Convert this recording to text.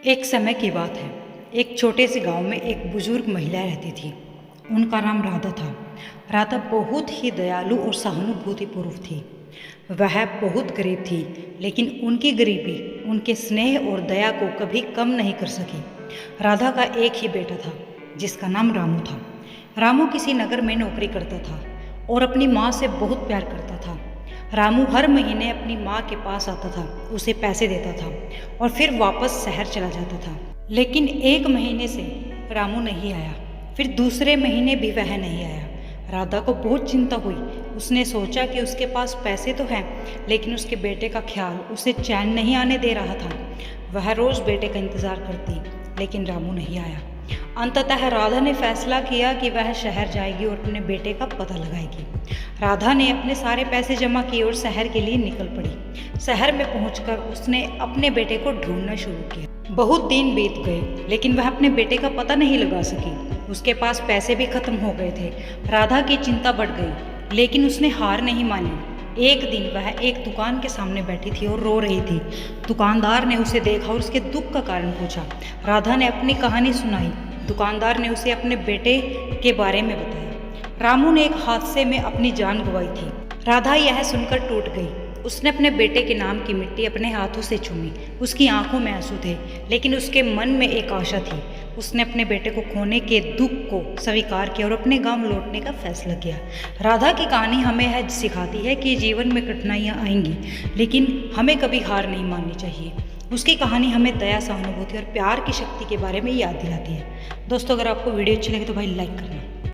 एक समय की बात है। एक छोटे से गांव में एक बुजुर्ग महिला रहती थी। उनका नाम राधा था। राधा बहुत ही दयालु और सहानुभूतिपूर्व थी। वह बहुत गरीब थी, लेकिन उनकी गरीबी उनके स्नेह और दया को कभी कम नहीं कर सकी। राधा का एक ही बेटा था, जिसका नाम रामू था। रामू किसी नगर में नौकरी करता था और अपनी माँ से बहुत प्यार करता था। रामू हर महीने अपनी माँ के पास आता था, उसे पैसे देता था और फिर वापस शहर चला जाता था। लेकिन एक महीने से रामू नहीं आया, फिर दूसरे महीने भी वह नहीं आया। राधा को बहुत चिंता हुई। उसने सोचा कि उसके पास पैसे तो हैं, लेकिन उसके बेटे का ख्याल उसे चैन नहीं आने दे रहा था। वह रोज़ बेटे का इंतज़ार करती, लेकिन रामू नहीं आया। अंततः राधा ने फैसला किया कि वह शहर जाएगी और अपने बेटे का पता लगाएगी। राधा ने अपने सारे पैसे जमा किए और शहर के लिए निकल पड़ी। शहर में पहुंचकर उसने अपने बेटे को ढूंढना शुरू किया। बहुत दिन बीत गए, लेकिन वह अपने बेटे का पता नहीं लगा सकी। उसके पास पैसे भी खत्म हो गए थे। राधा की चिंता बढ़ गई, लेकिन उसने हार नहीं मानी। एक दिन वह एक दुकान के सामने बैठी थी और रो रही थी। दुकानदार ने उसे देखा और उसके दुख का कारण पूछा। राधा ने अपनी कहानी सुनाई। दुकानदार ने उसे अपने बेटे के बारे में बताया। रामू ने एक हादसे में अपनी जान गंवाई थी। राधा यह सुनकर टूट गई। उसने अपने बेटे के नाम की मिट्टी अपने हाथों से चूमी। उसकी आंखों में आंसू थे, लेकिन उसके मन में एक आशा थी। उसने अपने बेटे को खोने के दुख को स्वीकार किया और अपने गांव लौटने का फैसला किया। राधा की कहानी हमें यह सिखाती है कि जीवन में कठिनाइयाँ आएंगी, लेकिन हमें कभी हार नहीं माननी चाहिए। उसकी कहानी हमें दया, सहानुभूति और प्यार की शक्ति के बारे में याद दिलाती है। दोस्तों, अगर आपको वीडियो अच्छी लगे तो भाई लाइक करना।